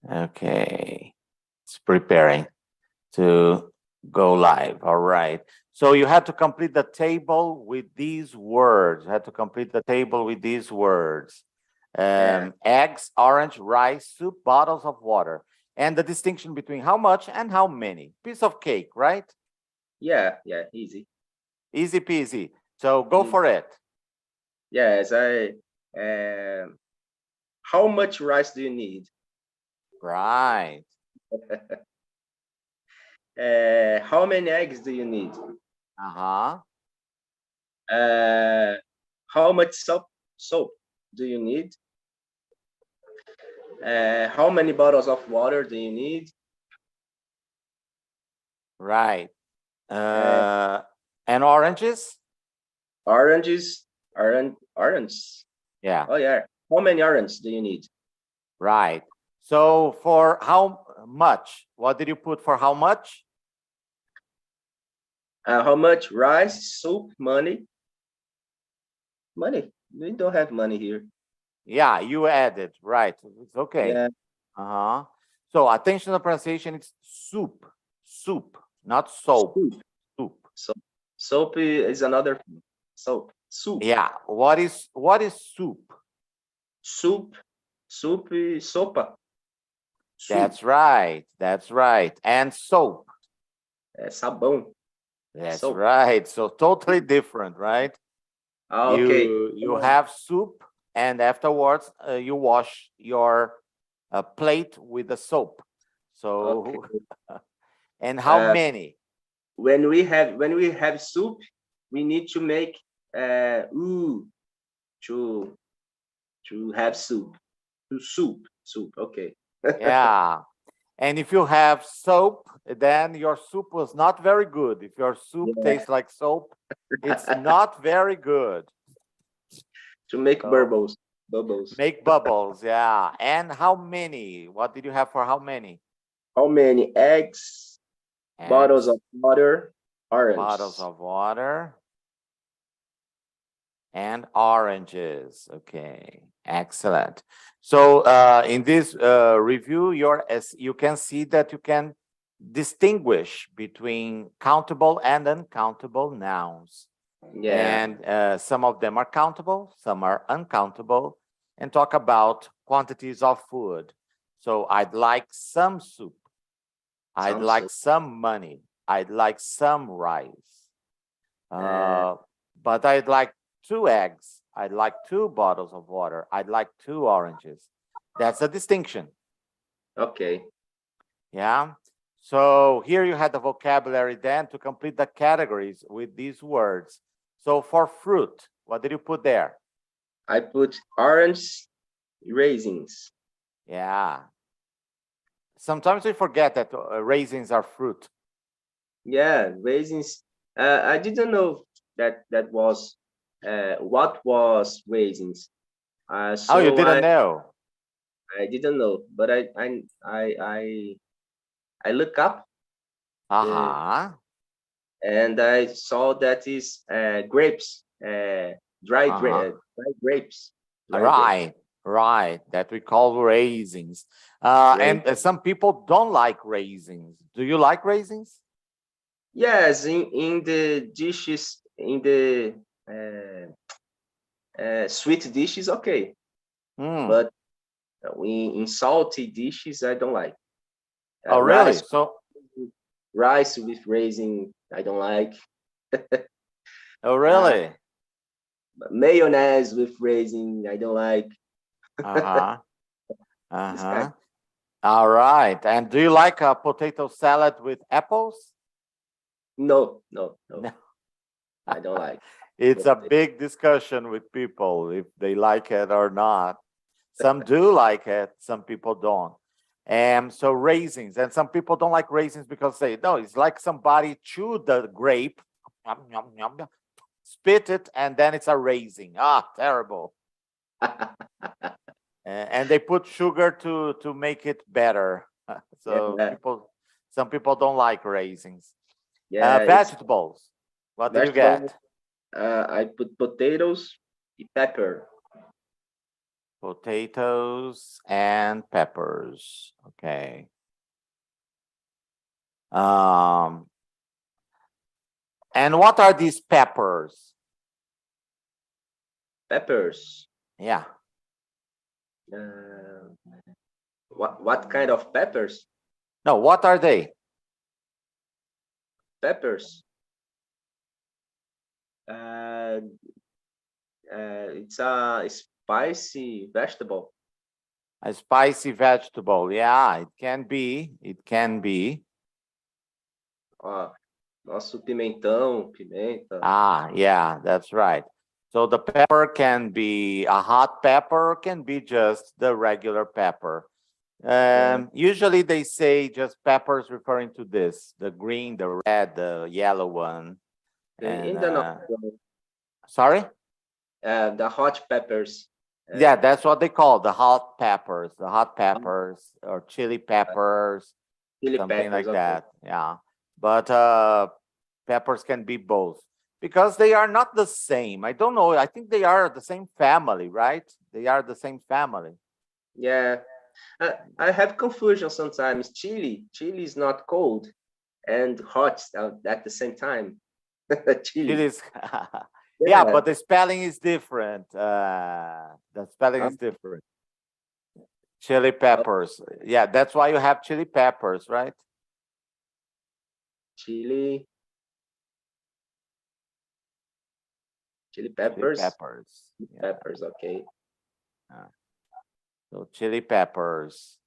Okay. It's preparing to go live. All right. So you had to complete the table with these words. You had to complete the table with these words. Yeah, Eggs, orange, rice, soup, bottles of water. And the distinction between how much and how many. Piece of cake, right? yeah, easy. Easy peasy. So go Easy. for it. Yes, um, how much rice do you need? Right. How many eggs do you need? Uh-huh. Uh, how much soap do you need? How many bottles of water do you need? Right. Uh, Uh, and oranges? oranges, orange. Yeah, Oh yeah. How many oranges do you need? right. So for how much? What did you put for how much? How much rice, soup, money? Money. We don't have money here. Yeah, you added, right. It's okay. Yeah, Uh-huh. So attention to the pronunciation, it's soup. Soup, not soap. soup. Soup. So soap is another thing. Soap. Soup. Yeah. What is soup? Soup. Soup is sopa. Soup. That's right. That's right. And soap. É sabão. That's Soap. right. So totally different, right? Ah, ok. You have soup, and afterwards you wash your plate with the soap. Ok. So, and how Uh, many? when we have soup, we need to make ooh to have soup. To soup. Okay. Yeah. And if you have soap, then your soup was not very good. If your soup Yeah. tastes like soap, it's not very good. To make So bubbles. Bubbles. make bubbles. Yeah. And how many? What did you have for how many? How many eggs? Bottles Eggs, of water. bottles Oranges. of water, and oranges. Okay, excellent. So in this review, as you can see that you can distinguish between countable and uncountable nouns. Yeah. And some of them are countable, some are uncountable, and talk about quantities of food. So I'd like some soup. I'd Some like soup. some money. I'd like some rice. Uh, Uh, but I'd like 2 eggs. I'd like 2 bottles of water. I'd like 2 oranges. That's a distinction. okay. Yeah. So here you had the vocabulary then to complete the categories with these words. So for fruit, what did you put there? I put orange raisins. Yeah. Sometimes we forget that raisins are fruit. Yeah, raisins. I didn't know that was what was raisins. Oh, you So didn't know? I didn't know, but I look up the Uh-huh. and I saw that is grapes, Uh-huh. dry grapes, dry grapes. Right, right. That we call raisins. Right. And some people don't like raisins. Do you like raisins? Yes, in the dishes, in the uh, sweet dishes, okay, Hmm. but in salty dishes, I don't like. Oh, really? So, Rice with raisin, I don't like. oh, Uh, really? mayonnaise with raisin, I don't like. Uh-huh. This kind. Uh-huh. All right. And do you like a potato salad with apples? No, No. I don't like. It's a big discussion with people if they like it or not. Some do like it, some people don't. And so raisins, and some people don't like raisins because they no, it's like somebody chewed the grape, yum, yum, yum, yum, spit it, and then it's a raisin. Ah, terrible. And they put sugar to make it better. So Yeah, some people don't like raisins. yeah, it's Vegetables. What did you vegetable. get? I put potatoes, pepper. Potatoes and peppers. Okay. And what are these peppers? Peppers. Yeah. What kind of peppers? No, what are they? Peppers. It's a spicy vegetable. A spicy vegetable. Yeah, it can be. It can be. Nosso pimentão, pimenta. Ah, yeah, that's right. So the pepper can be a hot pepper, or can be just the regular pepper. Usually they say just peppers referring to this, the green, the red, the yellow one. And, sorry? The hot peppers. Yeah, that's what they call the hot peppers, or chili peppers, Chili something peppers, like okay. that. Yeah. But peppers can be both because they are not the same. I don't know. I think they are the same family, right? They are the same family. Yeah. I have confusion sometimes. Chili is not cold and hot at the same time. Chili. It is. Yeah, but the spelling is different. The spelling is different. Chili peppers. Yeah, that's why you have chili peppers, right? Chili peppers. Chili peppers. Yeah. Peppers, okay. So chili peppers,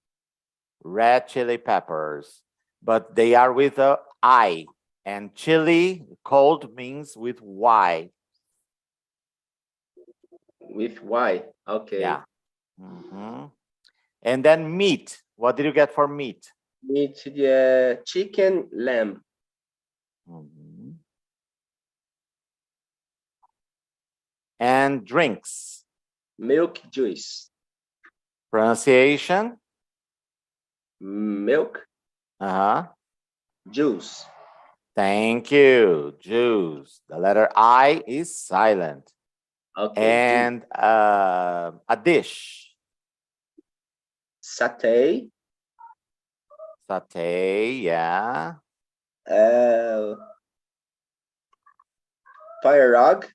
red chili peppers, but they are with a I, and chili cold means with Y. With Y, okay. Yeah. And then meat. What did you get for meat? Meat, chicken, lamb. And drinks. Milk juice. Pronunciation? Milk. Juice. Thank you. Juice. The letter I is silent. Okay. And a dish. Satay. Satay, yeah. Pierogi.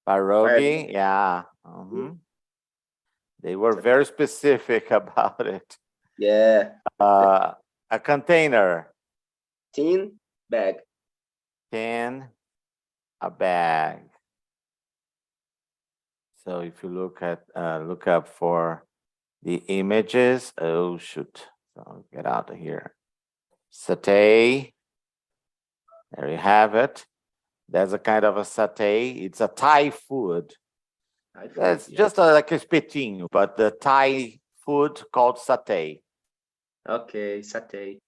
Pierogi, yeah. They were very specific about it. Yeah. A container. Tin bag. Tin, a bag. So if you look up for the images, oh shoot, so I'll get out of here. Satay, there you have it. There's a kind of a satay. It's a Thai food. It's just like a espetinho, but the Thai food called satay. Okay, satay.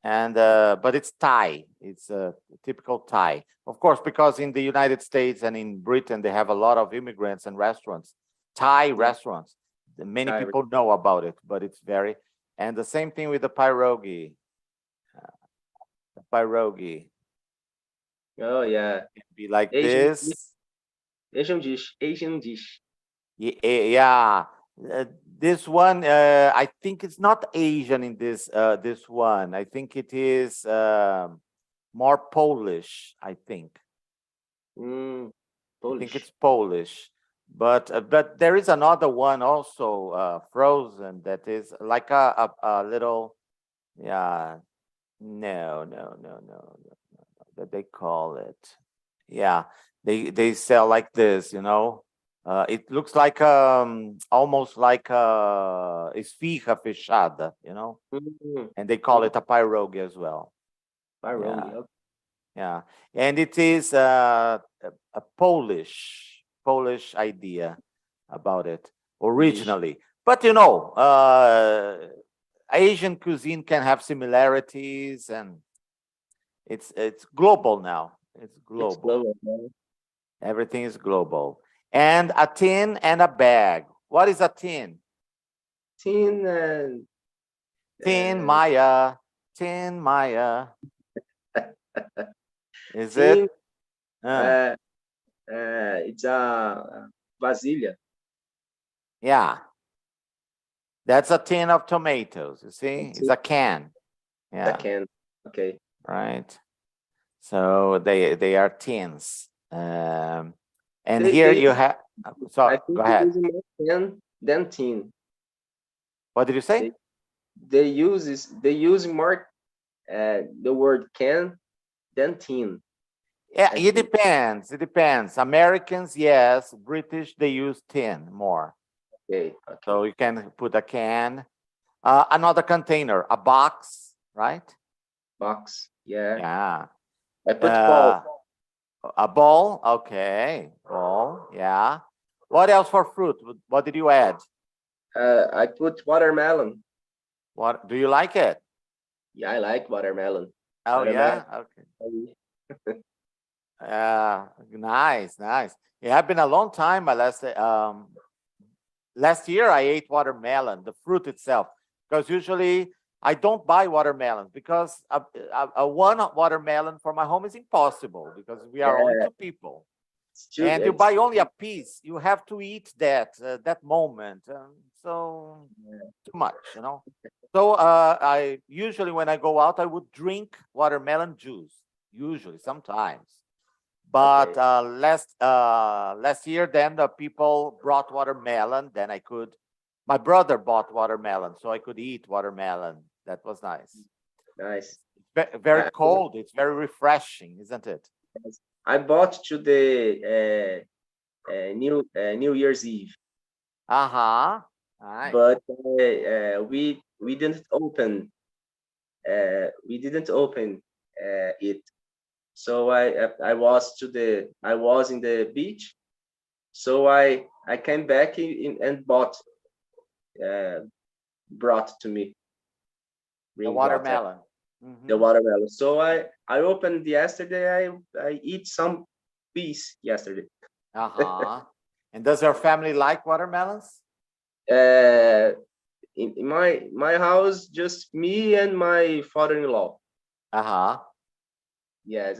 And but it's Thai. It's a typical Thai, of course, because in the United States and in Britain they have a lot of immigrants and restaurants, Thai restaurants. Many people know about it, but it's very. And the same thing with the pierogi. The pierogi. Oh yeah. It can be like this. Asian dish. Yeah. This one, I think it's not Asian in this this one. I think it is more Polish. I think. Polish. I think it's Polish, but there is another one also frozen that is like a little, yeah. No. That they call it. Yeah, they sell like this, you know. It looks like almost like esfirra fechada, you know, and they call it a pierogi as well. Pierogi. Yeah, and it is a Polish idea about it originally, but you know, Asian cuisine can have similarities, and it's global now. It's global. Everything is global. And a tin and a bag. What is a tin? Tin. Tin Maya. Tin Maya. Is tin, it? It's a vasilha. Yeah, That's a tin of tomatoes. You see, it's a can. I Yeah, can. Okay. right. So they are tins. And They here they you use- have. I So go think they ahead. use more can than tin. What did you say? They they use more the word can than tin. Yeah, I it think. depends. It depends. Americans, yes. British, they use tin more. Okay. So Okay. you can put a can, another container, a box, right? Box. Yeah. Yeah. I put ball. Uh, a bowl. Okay. Bowl. Yeah. What else for fruit? What did you add? I put watermelon. What do you like it? Yeah, I like watermelon. Oh Watermelon. yeah. Okay. Nice, nice. It had been a long time. Last year I ate watermelon, the fruit itself, because usually I don't buy watermelons because a one watermelon for my home is impossible because we are only Yeah, two people. it's true. And you buy only a piece, you have to eat that moment. So too much, you know. So I usually when I go out, I would drink watermelon juice. Usually, sometimes. But Okay. last year, then the people brought watermelon. Then I could. My brother bought watermelon, so I could eat watermelon. That was nice. Nice. Very I, cold. It's very refreshing, isn't it? I bought to the New Year's Eve, Uh-huh. Nice. but we didn't open it. So I was in the beach. So I came back and uh, brought to me, The brought watermelon. the Hmm. watermelon. So I opened yesterday. I eat some piece yesterday. Uh-huh. And does your family like watermelons? Uh, in my house, just me and my father-in-law. Uh-huh. Yes,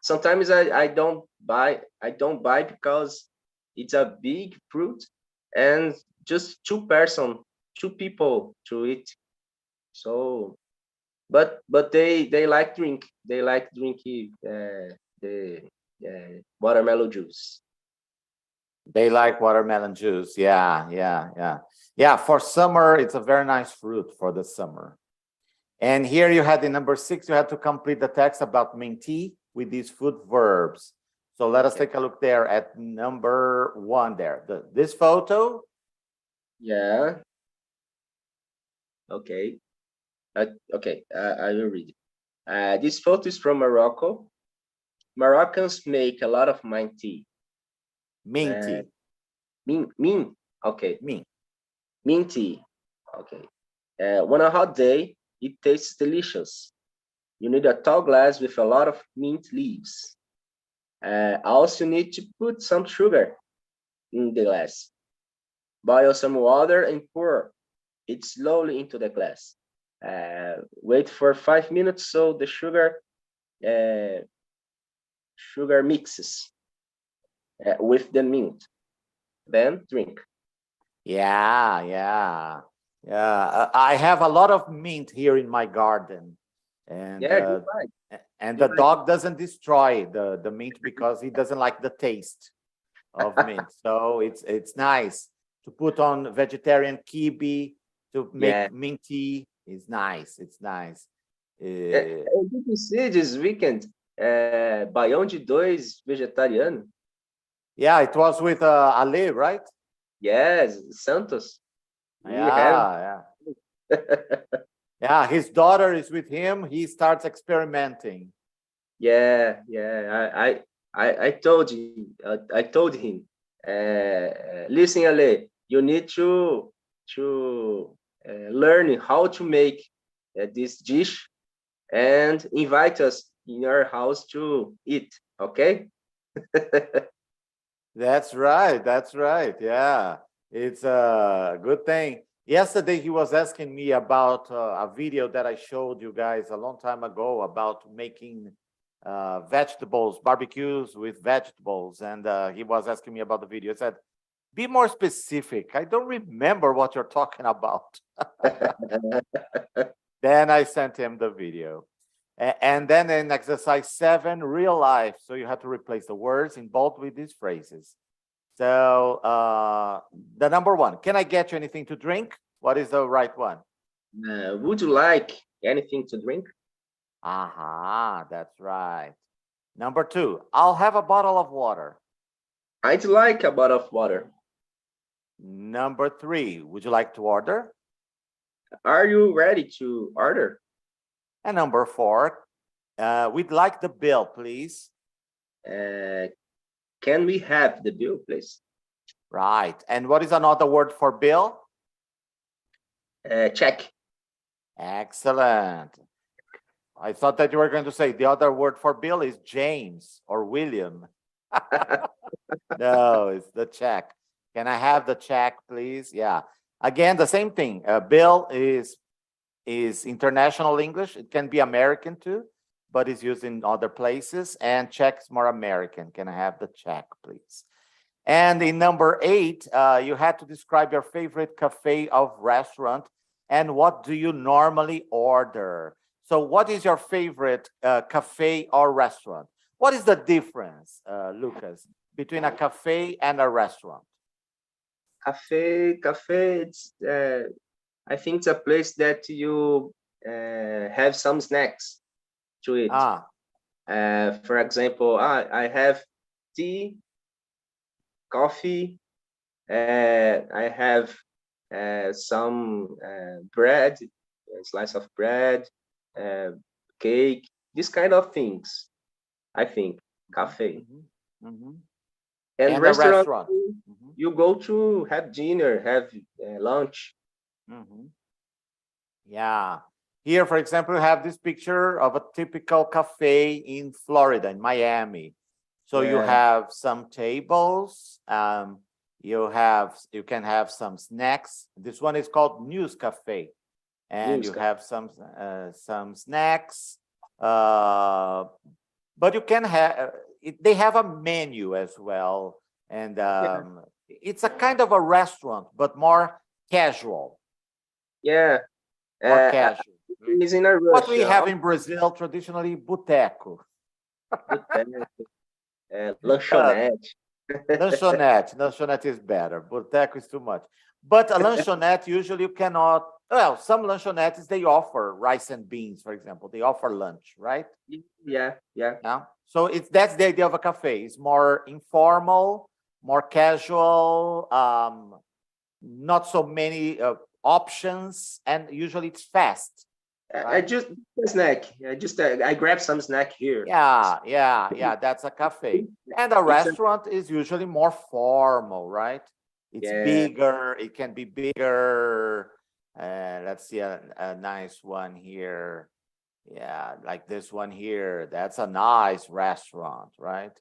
sometimes I don't buy because it's a big fruit and just two people to eat. So, but they like drink. They like drinking the watermelon juice. They like watermelon juice. Yeah, yeah, yeah. Yeah, for summer, it's a very nice fruit for the summer. And here you had in number 6, you had to complete the text about mentee with these food verbs. So let us Okay. take a look there at number 1 there. This photo. Yeah. Okay. Okay. I will read it. This photo is from Morocco. Moroccans make a lot of mint tea. Uh, Mentee. Mint. Okay. Mint. Mint tea. Okay. On a hot day, it tastes delicious. You need a tall glass with a lot of mint leaves. Also, you need to put some sugar in the glass. Boil some water and pour it slowly into the glass. Wait for 5 minutes so the uh, sugar mixes with the mint. Then drink. Yeah, yeah. Yeah, I have a lot of mint here in my garden. And Yeah, you're right. and the You're right. dog doesn't destroy the mint because he doesn't like the taste of mint. So it's nice to put on vegetarian kibe to Yeah. make mint tea. It's nice. It's nice. Did you see this weekend? Baião de dois vegetariano. Yeah, it was with Ale, right? Yes, Santos. We have. Yeah, yeah. Yeah, his daughter is with him. He starts experimenting. Yeah, yeah. I told him. Listen, Ale, you need to learn how to make this dish and invite us in your house to eat. Okay? That's right. That's right. Yeah, it's a good thing. Yesterday, he was asking me about a video that I showed you guys a long time ago about making vegetables, barbecues with vegetables. And he was asking me about the video. I said, Be more specific. I don't remember what you're talking about. Then I sent him the video. And then in exercise 7, real life. So you have to replace the words in bold with these phrases. So the number 1, can I get you anything to drink? What is the right one? Would you like anything to drink? Aha, that's right. Number 2, I'll have a bottle of water. I'd like a bottle of water. Number 3, would you like to order? Are you ready to order? And number 4, we'd like the bill, please. Can we have the bill, please? Right. And what is another word for bill? Check. Excellent. I thought that you were going to say the other word for bill is James or William. No, it's the check. Can I have the check, please? Yeah. Again, the same thing. Bill is international English. It can be American too, but it's used in other places. And check's more American. Can I have the check, please? And in number 8, you had to describe your favorite cafe or restaurant and what do you normally order. So what is your favorite cafe or restaurant? What is the difference, Lucas, between a cafe and a restaurant? Cafe, it's, I think it's a place that you have some snacks to eat. For example, I have tea, coffee, I have some bread, a slice of bread, cake, this kind of things, I think, cafe. And restaurant, you go to have dinner, have lunch. Yeah. Here, for example, we have this picture of a typical cafe in Florida, in Miami. So you have some tables, you can have some snacks. This one is called News Cafe. And you have some snacks, but you can have, they have a menu as well. And it's a kind of a restaurant, but more casual. Yeah. More casual. It's in a rush, what we have in Brazil, traditionally, boteco. Lanchonete. Lanchonete is better. Boteco is too much. But a lanchonete, usually you cannot, well, some lanchonetes, they offer rice and beans, for example. They offer lunch, right? Yeah. So that's the idea of a cafe. It's more informal, more casual, not so many options, and usually it's fast. Right? I just a snack. I grab some snack here. Yeah. That's a cafe. And a restaurant is usually more formal, right? It's bigger. It can be bigger. Let's see a nice one here. Yeah, like this one here. That's a nice restaurant, right?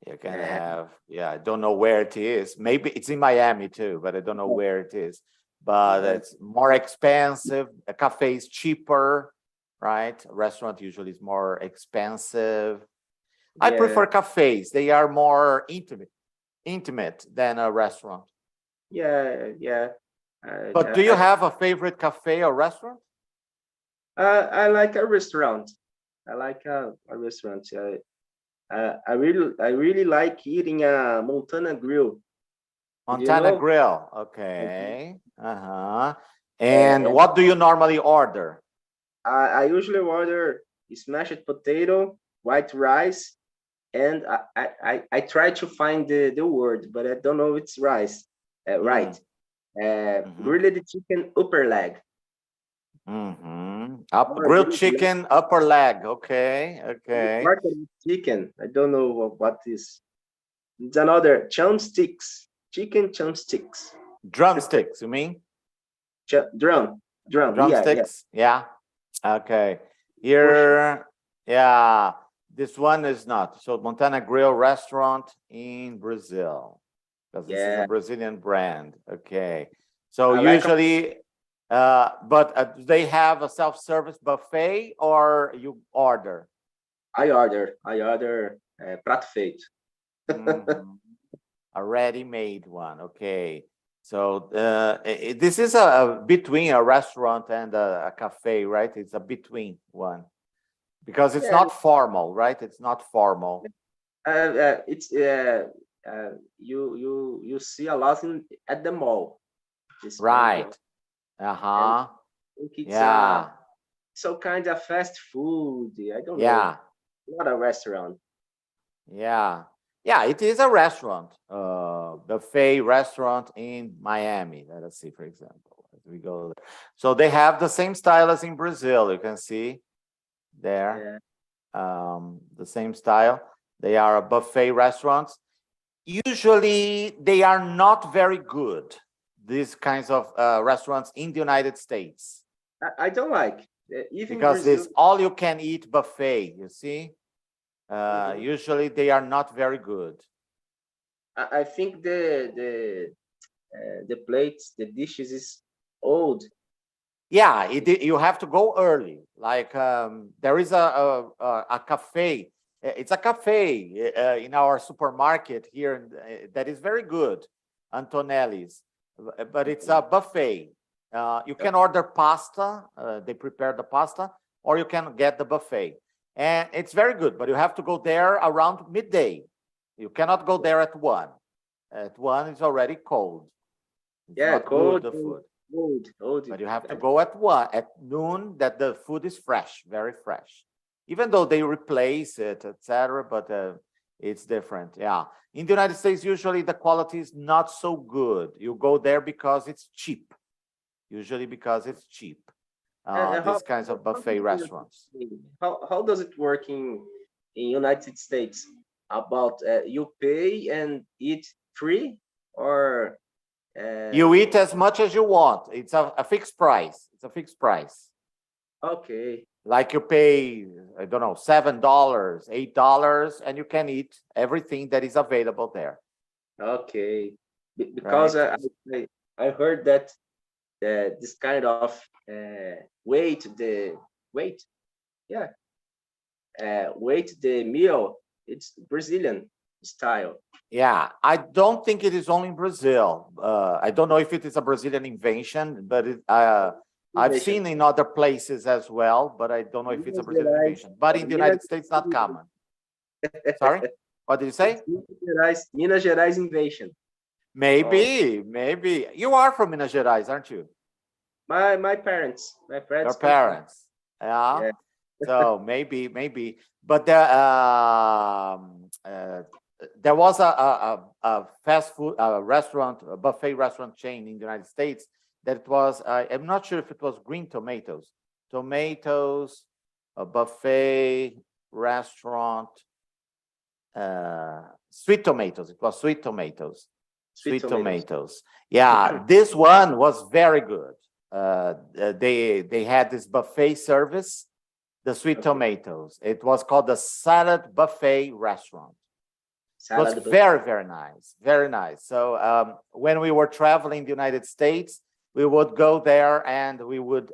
You can have, I don't know where it is. Maybe it's in Miami too, but I don't know where it is. But it's more expensive. A cafe is cheaper, right? A restaurant usually is more expensive. I prefer cafes. They are more intimate than a restaurant. Yeah. But do you have a favorite cafe or restaurant? I like a restaurant. I like a restaurant. I really like eating a Montana Grill. Montana Grill. Okay. And what do you normally order? I usually order smashed potato, white rice, and I try to find the word, but I don't know it's rice. Right. Grilled chicken upper leg. Grilled chicken upper leg. Okay. Chicken. I don't know what is. It's another chopsticks. Chicken chopsticks. Drumsticks, you mean? Drumsticks. Yeah. Okay. Here, this one is not. So Montana Grill restaurant in Brazil. Because this is a Brazilian brand. Okay. So usually, but they have a self-service buffet or you order? I order prato feito. A ready-made one. Okay. So this is a between a restaurant and a cafe, right? It's a between one because it's Yeah, not formal, right? It's not formal. it's you see a lot at the mall. This kind of, Right. and Uh-huh. I think it's Yeah. so kind of fast food. I don't know, Yeah. not a restaurant. Yeah. Yeah, it is a restaurant, buffet restaurant in Miami. Let us see, for example, as we go. So they have the same style as in Brazil. You can see there, Yeah. the same style. They are a buffet restaurants. Usually, they are not very good. These kinds of restaurants in the United States I don't like even because Brazil. this all you can eat buffet. You see, Mhm. usually they are not very good. I think the plates, the dishes is old. Yeah, you have to go early. Like there is a cafe. It's a cafe in our supermarket here that is very good, Antonelli's, but it's a buffet. You can order pasta. They prepare the pasta, or you can get the buffet, and it's very good. But you have to go there around midday. You cannot go there at 1. At 1, it's already cold. It's Yeah, not good, cold, the food. old. But you have to go at 1 at noon that the food is fresh, very fresh. Even though they replace it, etc., but it's different. Yeah. In the United States, usually the quality is not so good. You go there because it's cheap. Usually because it's cheap. And These kinds of how does buffet it work restaurants. how does it work in United States? About you pay and eat free, or You eat uh, as much as you want. It's a fixed price. It's a fixed price. okay, Like you pay, I don't know, $7, $8, and you can eat everything that is available there, okay. Because right? I heard that this kind of weight the weight yeah weight the meal, it's Brazilian style. Yeah, I don't think it is only in Brazil. I don't know if it is a Brazilian invention, but I've Innovation. seen in other places as well, but I don't know if it's a Minas Brazilian Gerais, invention. But in the Minas, United States, not common. Sorry, what did you say? it's Minas Gerais invention. Oh, Maybe. You are from Minas Gerais, aren't you? my Your parents come from, parents. Yeah. yeah. So maybe. But there was a fast food restaurant, a buffet restaurant chain in the United States that it was, I'm not sure if it was Green Tomatoes. Tomatoes, a buffet restaurant, Sweet Tomatoes. It was Sweet Tomatoes. Sweet Sweet tomatoes. Tomatoes. Yeah, this one was very good. They had this buffet service, the Sweet Okay, Tomatoes. It was called the Salad Buffet Restaurant. It was salad buffet. very nice, very nice. So when we were traveling the United States, we would go there and we would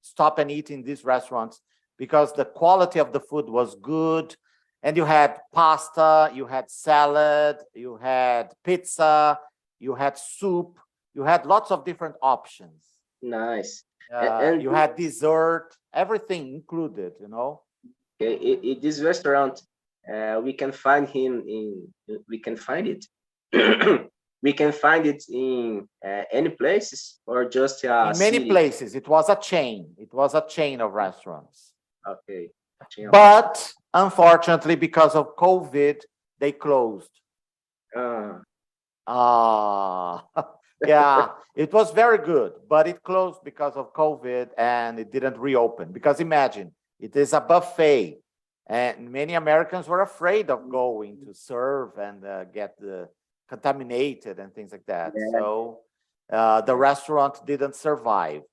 stop and eat in these restaurants because the quality of the food was good. And you had pasta, you had salad, you had pizza, you had soup, you had lots of different options. Nice. And You had dessert, everything included, you know. this restaurant, we can find him in. We can find it. We can find it in any places or just a In many city. places, it was a chain. It was a chain of restaurants. Okay. Chain of restaurant. But unfortunately, because of COVID, they closed. Uh, Ah, yeah, it was very good, but it closed because of COVID and it didn't reopen. Because imagine, it is a buffet, and many Americans were afraid of going to serve and get contaminated and things like that. yeah. So the restaurant didn't survive,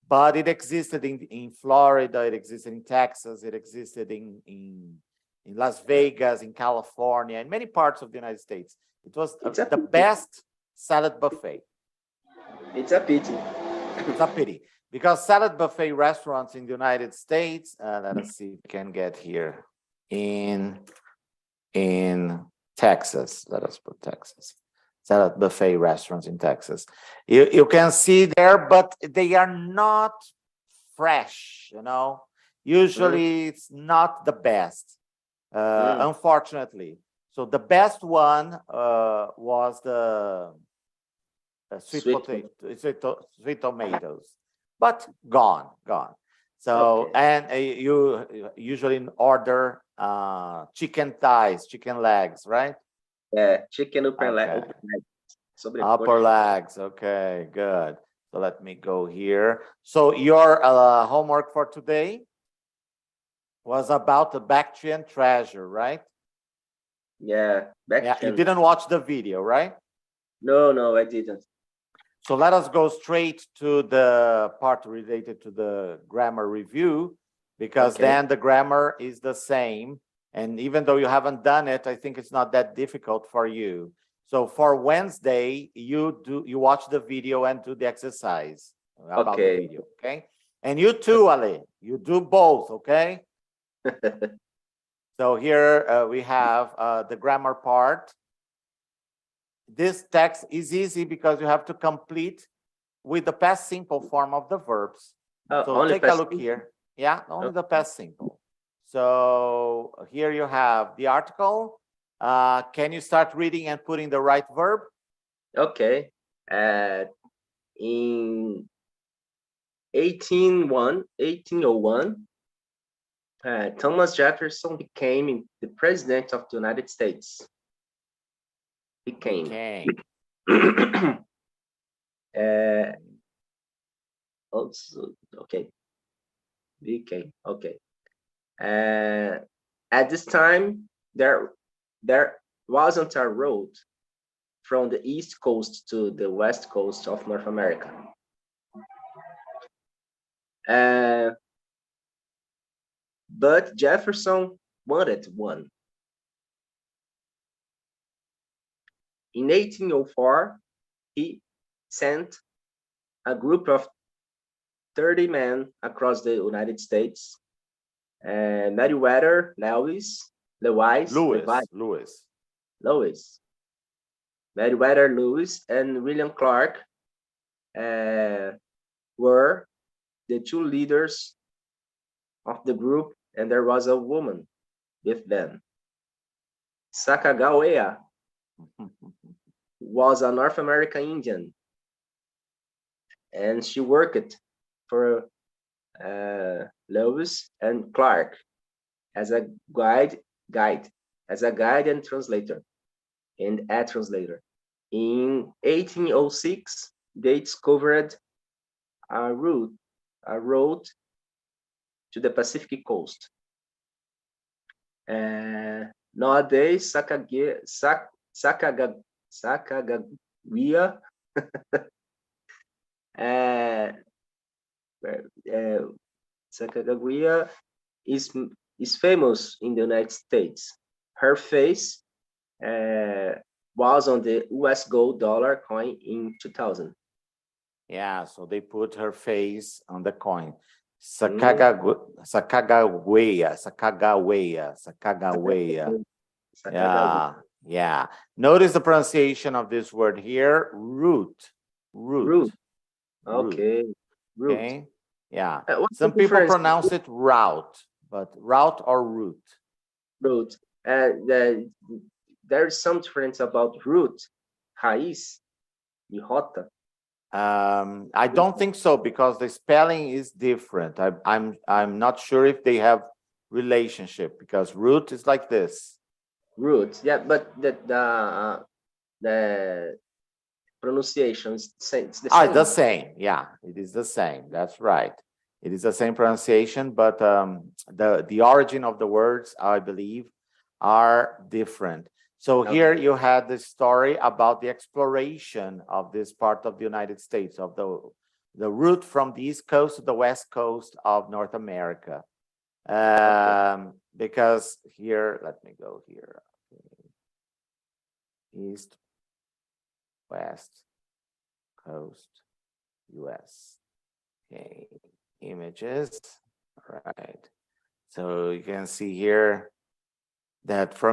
but it existed in Florida, it existed in Texas, it existed in Las Vegas, in California, in many parts of the United States. It was It's a the pity. best salad buffet. It's a pity. It's a pity because salad buffet restaurants in the United States, let us see if we can get here in Texas. Let us put Texas. Salad buffet restaurants in Texas. You can see there, but they are not fresh, you know. Usually it's not the best, unfortunately. So the best one was the sweet tomatoes, but gone. So, Okay. and you usually order chicken thighs, chicken legs, right? Yeah, chicken upper leg, Okay. upper leg. Upper Sobrecoxa. legs. Okay, good. So let me go here. So your homework for today was about the Bactrian treasure, right? Yeah, Yeah, you Bactrian. didn't watch the video, right? No, I didn't. So let us go straight to the part related to the grammar review, because Okay. then the grammar is the same. And even though you haven't done it, I think it's not that difficult for you. So for Wednesday, you watch the video and do the exercise about the Okay. video, okay? And you too, Ale, you do both, okay? So here we have the grammar part. This text is easy because you have to complete with the past simple form of the verbs. So Only take a look here. Yeah, only the past simple. So here you have the article. Can you start reading and putting the right verb? Okay. In 1801, Thomas Jefferson became the president of the United States. Became. Also, okay. Became. Okay. At this time, there wasn't a road from the East Coast to the West Coast of North America. But Jefferson wanted one. In 1804, he sent a group of 30 men across the United States. Meriwether Lewis, Meriwether Lewis, and William Clark were the two leaders of the group, and there was a woman with them. Sacagawea was a North American Indian, and she worked for Lewis and Clark as a guide and translator, and a translator. In 1806, they discovered a road to the Pacific coast. Nowadays, Sacagawea Sacagawea is famous in the United States. Her face was on the US gold dollar coin in 2000. Yeah, so they put her face on the coin. Sacagawea. Yeah. Notice the pronunciation of this word here, root. Okay. Root. Okay. Yeah. Some people pronounce it route, but route or root? Root. There is some difference about root, raiz, e rota. I don't think so, because the spelling is different. I'm not sure if they have relationship, because root is like this. Root, yeah, but the pronunciation is the same. It's the same. It's the same. Yeah, it is the same. That's right. It is the same pronunciation, but the origin of the words, I believe, are different. So here you had the story about the exploration of this part of the United States, of the route from the East Coast to the West Coast of North America. Because here, let me go here. East, West Coast, US. Okay, images. All right. So you can see here that for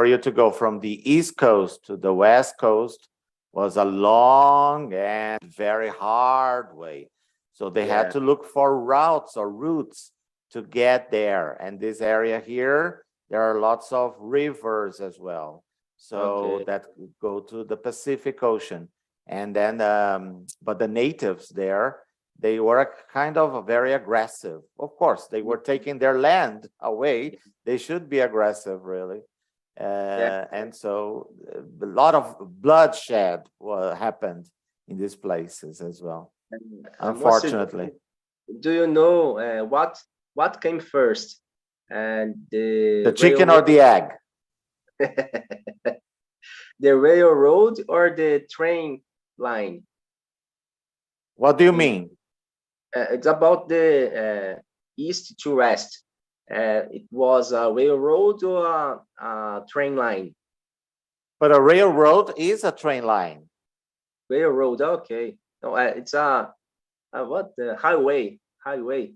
you to go from the East Coast to the West Coast was a long and very hard way. So they had Yeah. to look for routes or routes to get there. And this area here, there are lots of rivers as well. So Okay. that go to the Pacific Ocean. And then, but the natives there, they were kind of very aggressive. Of course, they were taking their land away. They should be aggressive, really. Yeah. And so a lot of bloodshed happened in these places as well, Moacir, unfortunately. do you know what came first? And The chicken or the egg? the railroad or the train line? What do you mean? It's about the east to west. It was a railroad or a train line? But a railroad is a train line. Railroad, okay. No, it's what the highway? Highway.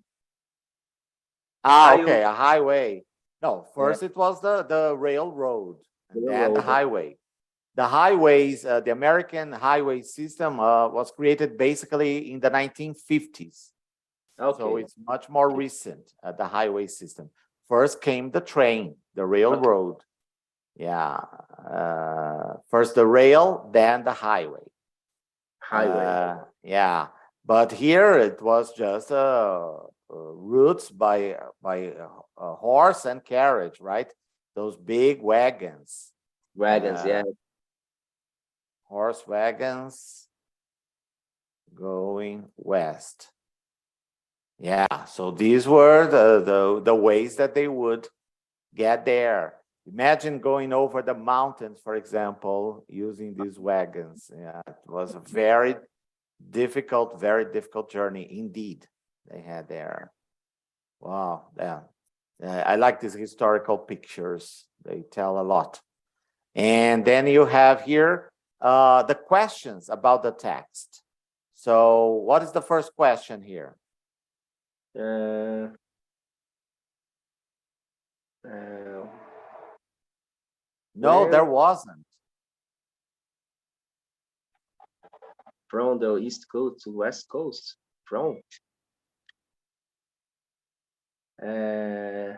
Okay, a highway. No, first it was the railroad and then the Railroad. highway. The highways, the American highway system was created basically in the 1950s. Okay. So it's much more recent, the highway system. First came the train, the railroad. Yeah. First the rail, then the highway. Highway. Yeah. But here it was just routes by horse and carriage, right? Those big wagons. Wagons, yeah. Horse wagons going west. Yeah, so these were the ways that they would get there. Imagine going over the mountains, for example, using these wagons. Yeah, it was a very difficult journey indeed they had there. Wow, yeah. I like these historical pictures. They tell a lot. And then you have here the questions about the text. So what is the first question here? No, there wasn't. From the East Coast to West Coast. From. You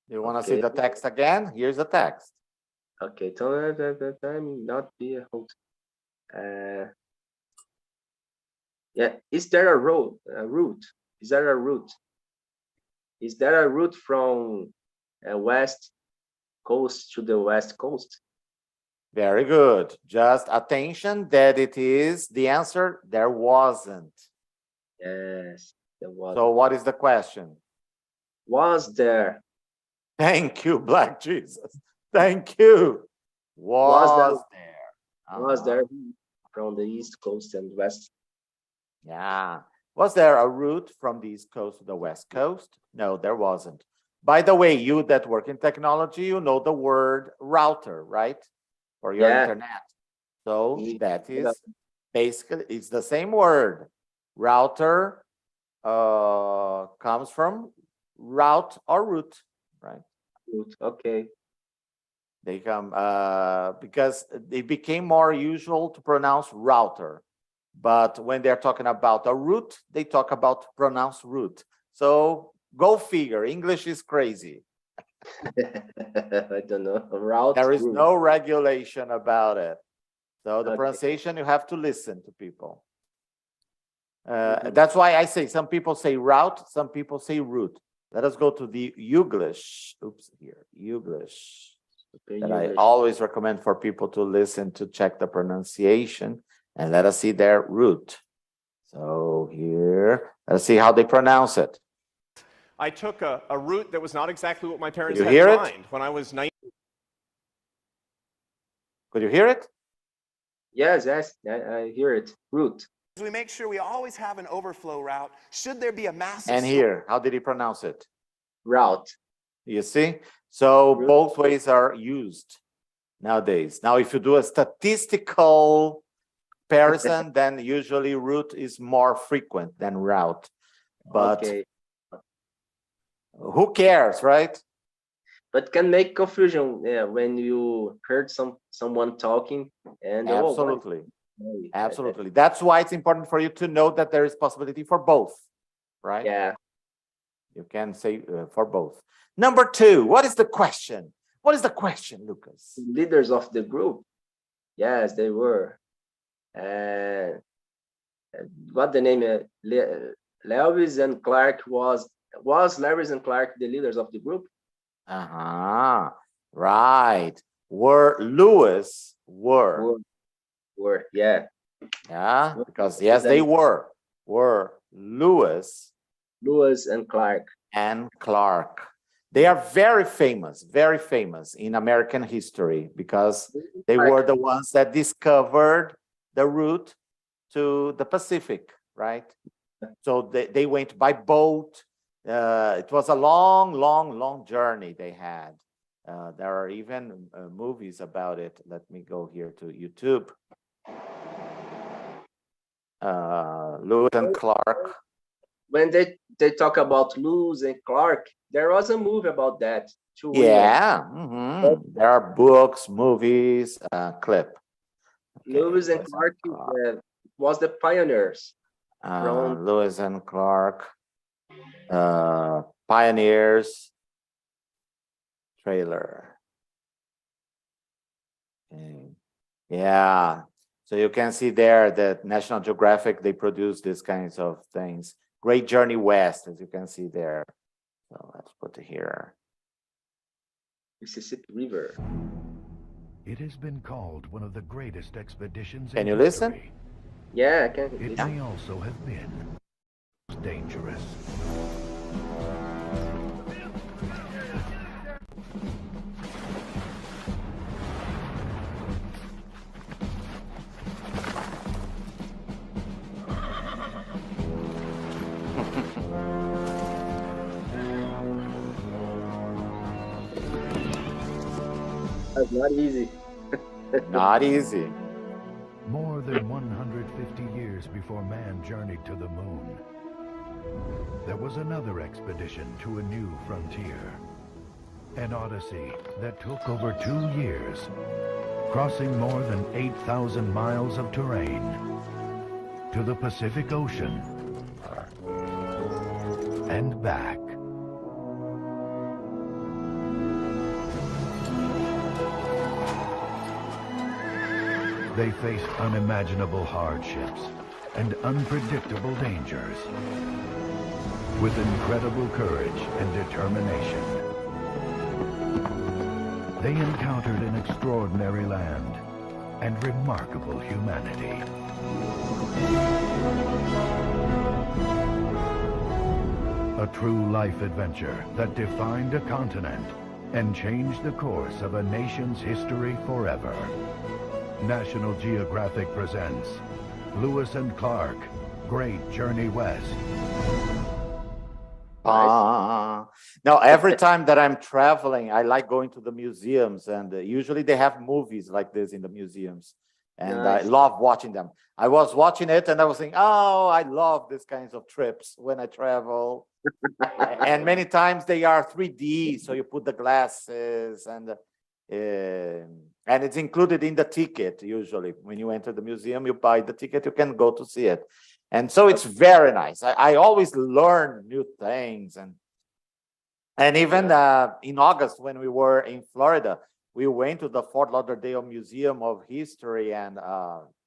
want to see the text again? Here's the text. Okay, the time not be a host. Yeah, is there a route? Is there a route? Is there a route from West Coast to the West Coast? Very good. Just attention that it is the answer. There wasn't. Yes, there was. So what is the question? Was there? Thank you, Black Jesus. Thank you. Was there? Was there from the East Coast and West? Yeah. Was there a route from the East Coast to the West Coast? No, there wasn't. By the way, you that work in technology, you know the word router, right? For your internet. So that is basically, it's the same word. Router comes from route or route, right? Route, okay. They come because it became more usual to pronounce router. But when they're talking about a route, they talk about pronounce route. So go figure, English is crazy. I don't know. Route. There is no regulation about it. So the pronunciation, you have to listen to people. That's why I say some people say route, some people say route. Let us go to the Youglish. Oops, here, Youglish. That I always recommend for people to listen to check the pronunciation. And let us see their root. So here, let's see how they pronounce it. I took a route that was not exactly what my parents had in mind when I was 19. Could you hear it? Yes, I hear it. Route. We make sure we always have an overflow route. Should there be a massive... And here, how did he pronounce it? Route. You see? So both ways are used nowadays. Now, if you do a statistical comparison, then usually route is more frequent than route. But who cares, right? but can make confusion, yeah, when you heard someone talking and oh, what is Absolutely. it? Absolutely. That's why it's important for you to know that there is possibility for both, right? Yeah. You can say for both. Number two, what is the question? What is the question, Lucas? Leaders of the group. Yes, they were. And what the name? Lewis and Clark was Lewis and Clark the leaders of the group? Uh-huh. Right. Were Lewis were. Were, yeah. Yeah, because yes, they were Lewis and Clark. and Clark. They are very famous in American history because they were the ones that discovered the route to the Pacific, right? So they went by boat. It was a long journey they had. There are even movies about it. Let me go here to YouTube. Lewis and Clark. When they talk about Lewis and Clark, there was a movie about that too. Yeah, there are books, movies, clip. Okay, Lewis and Clark was the pioneers. Lewis and Clark, pioneers trailer. Okay. Yeah, so you can see there that National Geographic, they produce these kinds of things. Great Journey West, as you can see there. So let's put it here. Mississippi River. It has been called one of the greatest expeditions Can in you listen? history. Yeah, I can It listen. may also have been dangerous. That's not easy. Not easy. More than 150 years before man journeyed to the moon, there was another expedition to a new frontier. An odyssey that took over 2 years, crossing more than 8,000 miles of terrain to the Pacific Ocean and back. They faced unimaginable hardships and unpredictable dangers with incredible courage and determination. They encountered an extraordinary land and remarkable humanity. A true life adventure that defined a continent and changed the course of a nation's history forever. National Geographic presents Lewis and Clark, Great Journey West. Now, every time that I'm traveling, I like going to the museums, and usually they have movies like this in the museums, and Nice. I love watching them. I was watching it, and I was thinking, oh, I love these kinds of trips when I travel. And many times they are 3D, so you put the glasses, and it's included in the ticket. Usually, when you enter the museum, you buy the ticket, you can go to see it. And so it's very nice. I always learn new things. And even in August, when we were in Florida, we went to the Fort Lauderdale Museum of History and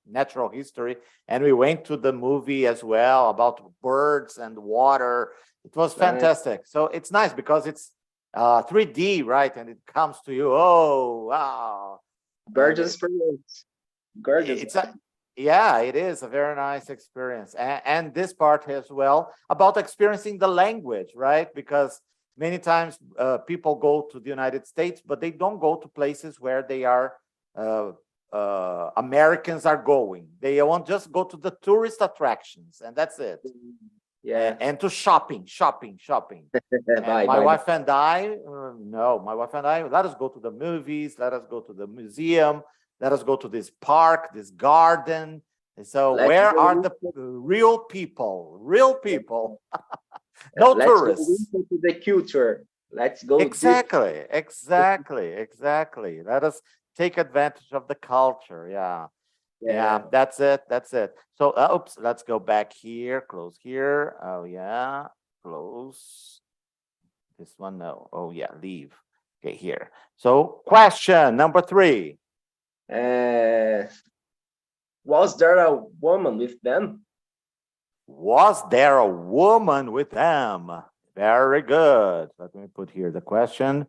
Natural History. And we went to the movie as well about birds and water. It was fantastic. So it's nice because it's 3D, right? And it comes to you, oh, wow. Gorgeous experience. Gorgeous. Yeah, it is a very nice experience. And this part as well about experiencing the language, right? Because many times people go to the United States, but they don't go to places where they are, Americans are going. They won't just go to the tourist attractions, and that's it. Yeah. And to shopping. And my wife and I, let us go to the movies, let us go to the museum, let us go to this park, this garden. And so where are the real people? No Let's tourists. go into the culture. Let's go. deep. Exactly. Let us take advantage of the culture. Yeah, that's it. So, oops, let's go back here, close here. Oh, yeah, close. This one, no. Oh, yeah, leave. Okay, here. So, question number 3. Was there a woman with them? Was there a woman with them? Very good. Let me put here the question.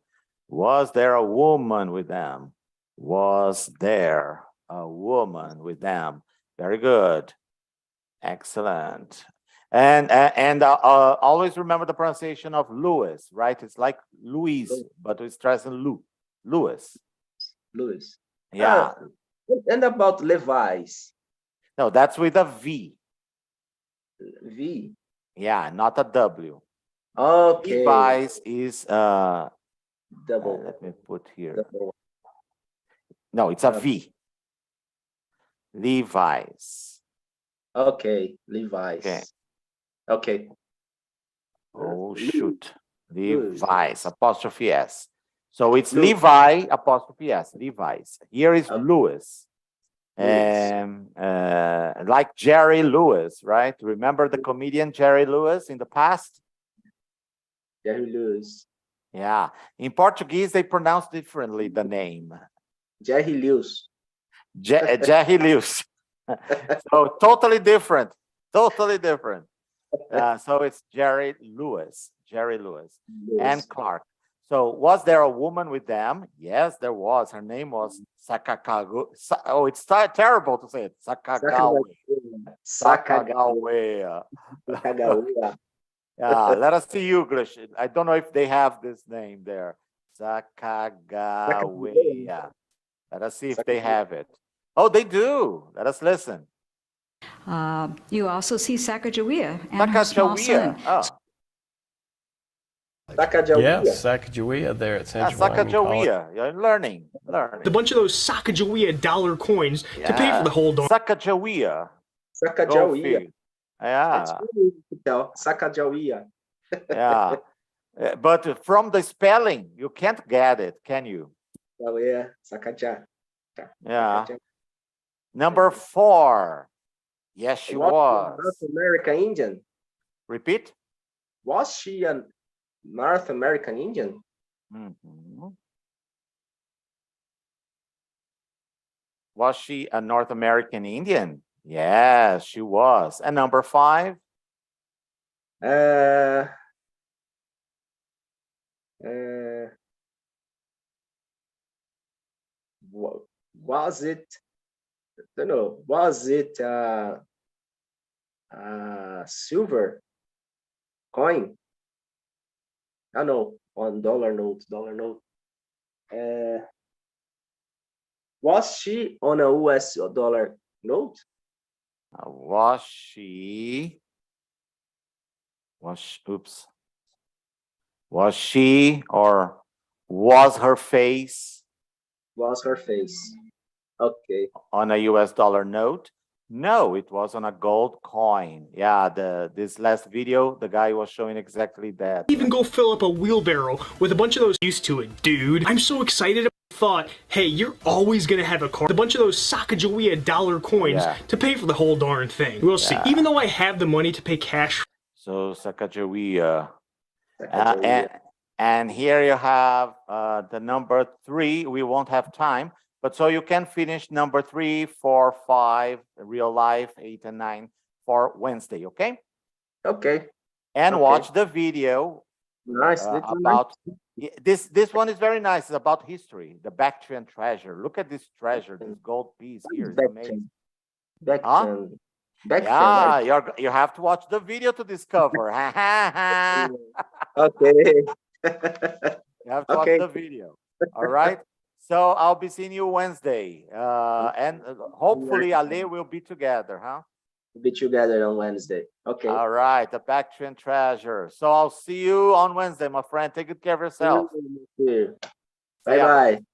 Was there a woman with them? Was there a woman with them? Very good. Excellent. And always remember the pronunciation of Lewis, right? It's like Louise, but we stress in Lewis. Louis. Yeah. And about Levi's? No, that's with a V. V. Yeah, not a W. Okay. Levi's is Double. let me put here. Double. No, it's a V. Levi's. Okay. Levi's. Okay. Okay. Oh shoot. Louis. Levi's apostrophe S. So it's Louis. Levi apostrophe S. Levi's. Here is Okay. Lewis. Like Jerry Lewis, right? Remember the comedian Jerry Lewis in the past? Jerry Lewis. Yeah. In Portuguese, they pronounce differently the name. Jerry Lewis. Jerry Lewis. So totally different. Totally different. So it's Jerry Lewis. And Clark. So was there a woman with them? Yes, there was. Her name was Sakagawa. Oh, it's terrible to say it. Sakagawa. Sacagawea. Yeah, let us see English. I don't know if they have this name there. Sakagawa. Let us see if they have it. Oh, they do. Let us listen. You also see Sacagawea and her small Sacagawea. son. Oh. Sacagawea. Yes, Sacagawea there at San Juan. Sacagawea. You're learning. A bunch of those Sacagawea dollar coins to pay for the whole darn. Sacagawea. Go Sacagawea. figure. Yeah. It's really easy to tell. Sacagawea. Yeah. But from the spelling, you can't get it, can you? Oh, yeah. Sacaja. Yeah. Number 4. Yes, she was. North American Indian. Repeat. Was she a North American Indian? Mhm. Was she a North American Indian? Yes, she was. And number 5. Was it? I don't know. Was it silver coin? I know, on dollar note. Was she on a US dollar note? Was she? Oops. Was she or was her face Was her face? Okay. on a US dollar note? No, it was on a gold coin. Yeah, this last video, the guy was showing exactly that. Even go fill up a wheelbarrow with a bunch of those used to it, dude. I'm so excited about the thought, hey, you're always gonna have a car. A bunch of those Sacagawea dollar coins to pay for the whole darn thing. We'll see. Even though I have the money to pay cash. So Sacagawea. And here you have the number 3. We won't have time, but so you can finish number 3, 4, 5, real life, 8 and 9 for Wednesday, okay? Okay. And Okay. watch the video Nice. That's about this one is very nice. It's about history, the Bactrian treasure. Look at this treasure, this gold piece here. It's amazing. Bactrian. Yeah, you have to watch the video to discover. Okay. You have to watch Okay. the video. All right. So I'll be seeing you Wednesday. And hopefully Ale will be together, huh? Be together on Wednesday. Okay. All right, the Bactrian treasure. So I'll see you on Wednesday, my friend. Take good care of yourself. Bye bye.